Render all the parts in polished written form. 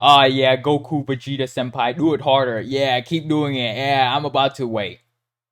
Ah, yeah, Goku, Vegeta senpai, do it harder. Yeah, keep doing it. Yeah, I'm about to wait.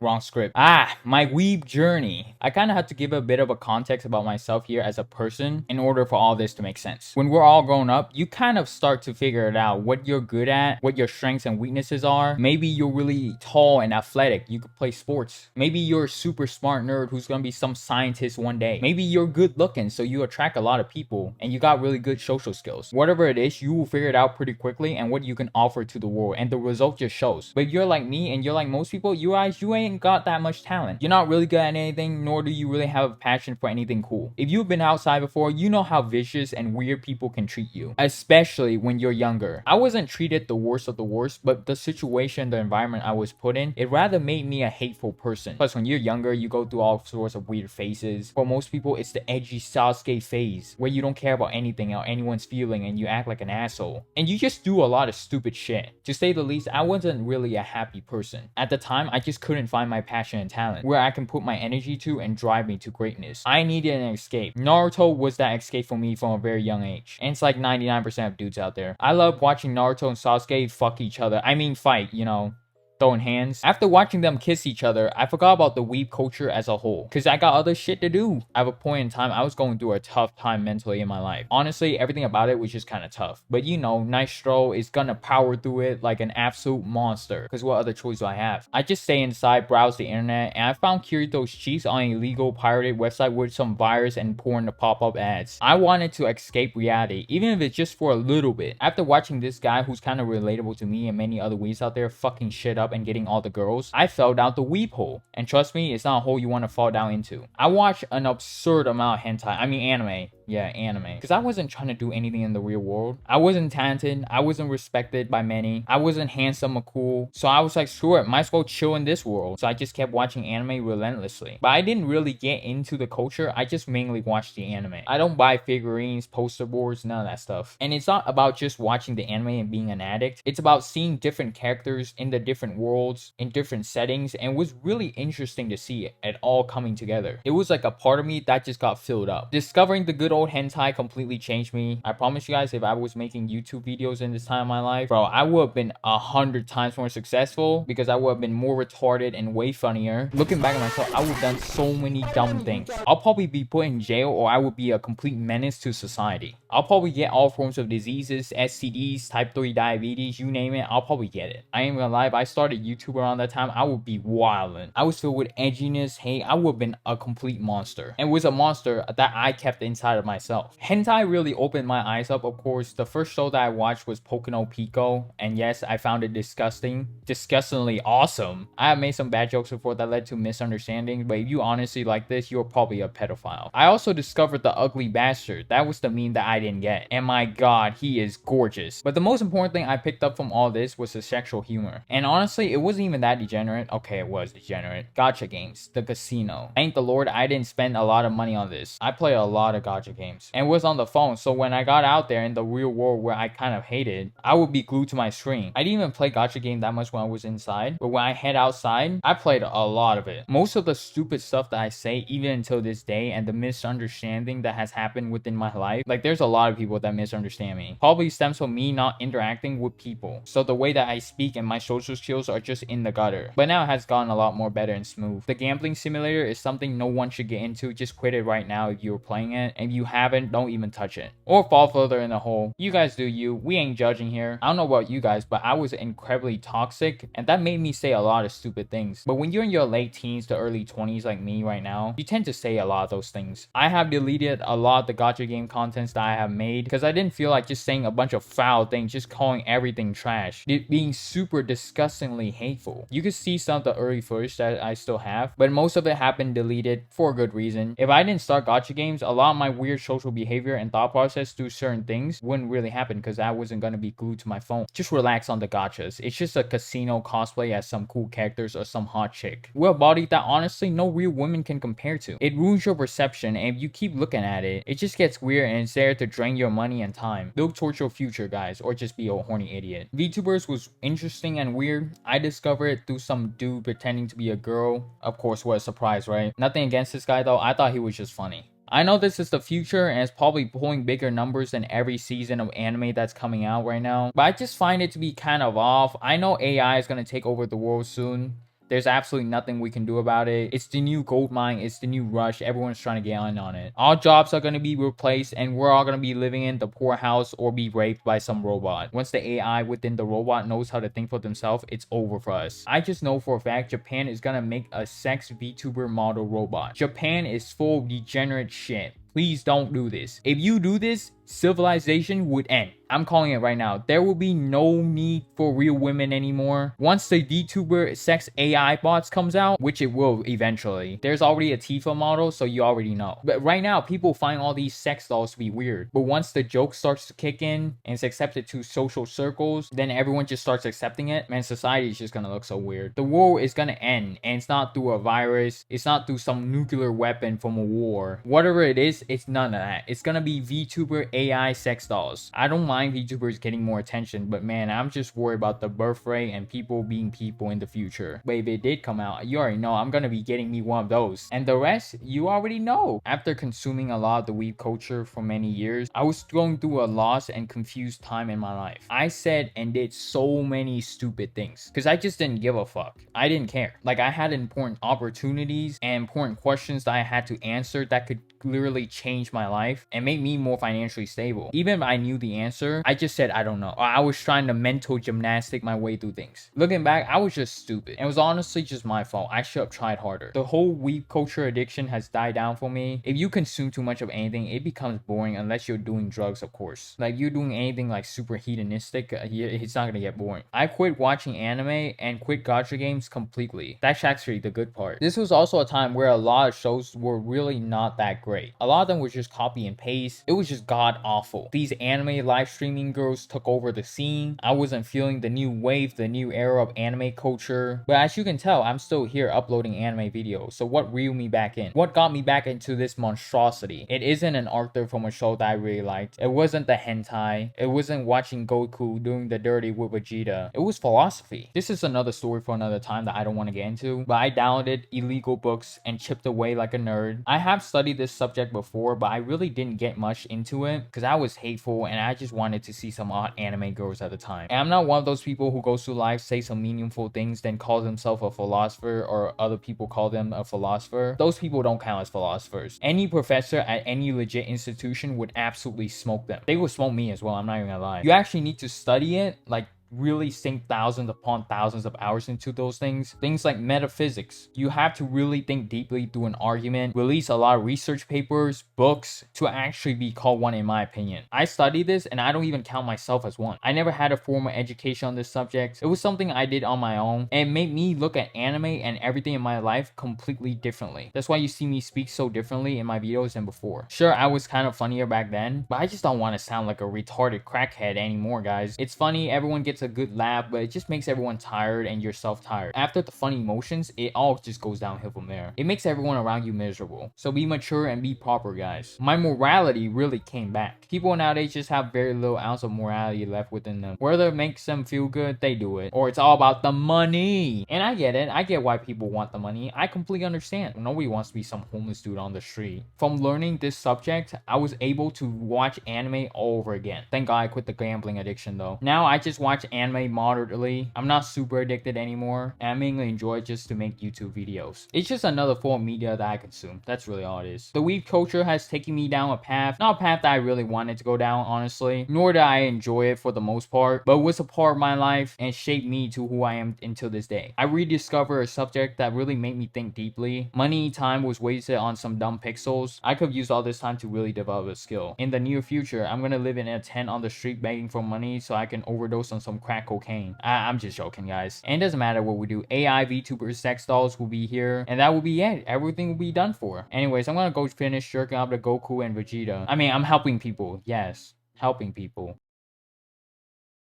Wrong script. My Weeb Journey. I kind of had to give a bit of a context about myself here as a person in order for all this to make sense. When we're all grown up, you kind of start to figure it out what you're good at, what your strengths and weaknesses are. Maybe you're really tall and athletic. You could play sports. Maybe you're a super smart nerd who's gonna be some scientist one day. Maybe you're good looking, so you attract a lot of people and you got really good social skills. Whatever it is, you will figure it out pretty quickly and what you can offer to the world, and the result just shows. But you're like me and you're like most people, you ain't got that much talent. You're not really good at anything, nor do you really have a passion for anything cool. If you've been outside before, you know how vicious and weird people can treat you, especially when you're younger. I wasn't treated the worst of the worst, but the situation, the environment I was put in, it rather made me a hateful person. Plus, when you're younger, you go through all sorts of weird phases. For most people, it's the edgy Sasuke phase, where you don't care about anything or anyone's feeling and you act like an asshole. And you just do a lot of stupid shit. To say the least, I wasn't really a happy person. At the time, I just couldn't find my passion and talent, where I can put my energy to and drive me to greatness. I needed an escape. Naruto was that escape for me from a very young age. And it's like 99% of dudes out there. I love watching Naruto and Sasuke fuck each other. I mean fight, you know, throwing hands. After watching them kiss each other, I forgot about the weeb culture as a whole, because I got other shit to do. At a point in time, I was going through a tough time mentally in my life. Honestly, everything about it was just kind of tough. But you know, Nitro is gonna power through it like an absolute monster, because what other choice do I have? I just stay inside, browse the internet, and I found Kirito's cheats on a legal pirated website with some virus and porn to pop-up ads. I wanted to escape reality, even if it's just for a little bit. After watching this guy who's kind of relatable to me and many other weebs out there fucking shit up and getting all the girls, I fell down the weeb hole. And trust me, it's not a hole you want to fall down into. I watched an absurd amount of hentai. I mean anime. Yeah, anime. Because I wasn't trying to do anything in the real world. I wasn't talented. I wasn't respected by many. I wasn't handsome or cool. So I was like, screw it, might as well chill in this world. So I just kept watching anime relentlessly. But I didn't really get into the culture. I just mainly watched the anime. I don't buy figurines, poster boards, none of that stuff. And it's not about just watching the anime and being an addict. It's about seeing different characters in the different worlds, in different settings, and it was really interesting to see it all coming together. It was like a part of me that just got filled up. Discovering the good old hentai completely changed me. I promise you guys, if I was making YouTube videos in this time of my life, bro, I would have been 100 times more successful, because I would have been more retarded and way funnier. Looking back at myself, I would have done so many dumb things. I'll probably be put in jail, or I would be a complete menace to society. I'll probably get all forms of diseases, STDs, type 3 diabetes, you name it, I'll probably get it. I ain't gonna lie, if I started YouTube around that time, I would be wildin'. I was filled with edginess, hate. I would have been a complete monster. And was a monster that I kept inside of myself. Hentai really opened my eyes up. Of course, the first show that I watched was Pocono Pico, and yes, I found it disgustingly awesome. I have made some bad jokes before that led to misunderstandings, but if you honestly like this, you're probably a pedophile. I also discovered the ugly bastard. That was the meme that I didn't get. And my god, he is gorgeous. But the most important thing I picked up from all this was the sexual humor. And honestly, it wasn't even that degenerate. Okay, it was degenerate. Gacha games, the casino. Thank the Lord I didn't spend a lot of money on this. I played a lot of gacha games and was on the phone, so when I got out there in the real world where I kind of hated, I would be glued to my screen. I didn't even play gacha game that much when I was inside, but when I head outside, I played a lot of it. Most of the stupid stuff that I say, even until this day, and the misunderstanding that has happened within my life, like there's a lot of people that misunderstand me. Probably stems from me not interacting with people. So the way that I speak and my social skills are just in the gutter. But now it has gotten a lot more better and smooth. The gambling simulator is something no one should get into. Just quit it right now if you're playing it. And if you haven't, don't even touch it. Or fall further in the hole. You guys do you. We ain't judging here. I don't know about you guys, but I was incredibly toxic, and that made me say a lot of stupid things. But when you're in your late teens to early 20s like me right now, you tend to say a lot of those things. I have deleted a lot of the gacha game contents that I have made because I didn't feel like just saying a bunch of foul things, just calling everything trash, it being super disgustingly hateful. You can see some of the early footage that I still have, but most of it happened deleted for a good reason. If I didn't start gacha games, a lot of my weird social behavior and thought process through certain things wouldn't really happen, because I wasn't going to be glued to my phone. Just relax on the gachas. It's just a casino cosplay as some cool characters or some hot chick with a body that honestly no real woman can compare to. It ruins your perception, and if you keep looking at it, it just gets weird, and it's there to drain your money and time. Look towards your future, guys, or just be a horny idiot. VTubers was interesting and weird. I discovered it through some dude pretending to be a girl. Of course, what a surprise, right? Nothing against this guy though. I thought he was just funny. I know this is the future and it's probably pulling bigger numbers than every season of anime that's coming out right now, but I just find it to be kind of off. I know AI is going to take over the world soon. There's absolutely nothing we can do about it. It's the new gold mine. It's the new rush. Everyone's trying to get in on it. All jobs are going to be replaced and we're all going to be living in the poorhouse or be raped by some robot. Once the AI within the robot knows how to think for themselves, it's over for us. I just know for a fact Japan is going to make a sex VTuber model robot. Japan is full of degenerate shit. Please don't do this. If you do this, civilization would end. I'm calling it right now. There will be no need for real women anymore. Once the VTuber sex AI bots comes out, which it will eventually, there's already a Tifa model, so you already know. But right now, people find all these sex dolls to be weird. But once the joke starts to kick in and it's accepted to social circles, then everyone just starts accepting it. Man, society is just gonna look so weird. The world is gonna end, and it's not through a virus. It's not through some nuclear weapon from a war. Whatever it is, it's none of that. It's gonna be VTuber AI sex dolls. I don't mind VTubers getting more attention, but man, I'm just worried about the birth rate and people being people in the future. But if it did come out, you already know I'm gonna be getting me one of those. And the rest, you already know. After consuming a lot of the weeb culture for many years, I was going through a lost and confused time in my life. I said and did so many stupid things because I just didn't give a fuck. I didn't care. Like, I had important opportunities and important questions that I had to answer that could literally change my life and make me more financially stable. Even if I knew the answer, I just said I don't know. I was trying to mental gymnastic my way through things. Looking back, I was just stupid. It was honestly just my fault. I should have tried harder. The whole weeb culture addiction has died down for me. If you consume too much of anything, it becomes boring unless you're doing drugs, of course. Like, you're doing anything like super hedonistic, it's not gonna get boring. I quit watching anime and quit gacha games completely. That's actually the good part. This was also a time where a lot of shows were really not that great. A lot of them were just copy and paste. It was just god awful. These anime live streaming girls took over the scene. I wasn't feeling the new wave, the new era of anime culture. But as you can tell, I'm still here uploading anime videos. So what reeled me back in? What got me back into this monstrosity? It isn't an Arthur from a show that I really liked. It wasn't the hentai. It wasn't watching Goku doing the dirty with Vegeta. It was philosophy. This is another story for another time that I don't want to get into. But I downloaded illegal books and chipped away like a nerd. I have studied this subject before, but I really didn't get much into it because I was hateful and I just wanted to see some hot anime girls at the time. And I'm not one of those people who goes through life, say some meaningful things, then calls himself a philosopher or other people call them a philosopher. Those people don't count as philosophers. Any professor at any legit institution would absolutely smoke them. They would smoke me as well, I'm not even gonna lie. You actually need to study it, like really sink thousands upon thousands of hours into those things. Things like metaphysics. You have to really think deeply through an argument, release a lot of research papers, books, to actually be called one in my opinion. I studied this and I don't even count myself as one. I never had a formal education on this subject. It was something I did on my own and it made me look at anime and everything in my life completely differently. That's why you see me speak so differently in my videos than before. Sure, I was kind of funnier back then, but I just don't want to sound like a retarded crackhead anymore, guys. It's funny, everyone gets a good laugh, but it just makes everyone tired and yourself tired. After the funny emotions, it all just goes downhill from there. It makes everyone around you miserable. So be mature and be proper, guys. My morality really came back. People nowadays just have very little ounce of morality left within them. Whether it makes them feel good, they do it. Or it's all about the money. And I get it. I get why people want the money. I completely understand. Nobody wants to be some homeless dude on the street. From learning this subject, I was able to watch anime all over again. Thank God I quit the gambling addiction though. Now I just watch anime moderately. I'm not super addicted anymore, and I mainly enjoy it just to make YouTube videos. It's just another form of media that I consume. That's really all it is. The weeb culture has taken me down a path, not a path that I really wanted to go down, honestly, nor did I enjoy it for the most part, but it was a part of my life and shaped me to who I am until this day. I rediscovered a subject that really made me think deeply. Money, time was wasted on some dumb pixels. I could use all this time to really develop a skill. In the near future, I'm gonna live in a tent on the street begging for money so I can overdose on some crack cocaine. I'm just joking, guys. And it doesn't matter what we do. AI VTuber sex dolls will be here, and that will be it. Everything will be done for. Anyways, I'm gonna go finish jerking out to Goku and Vegeta. I mean, I'm helping people. Yes, helping people.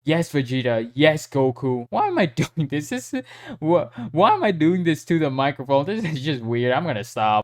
Yes, Vegeta. Yes, Goku. Why am I doing this? Why am I doing this to the microphone? This is just weird. I'm gonna stop.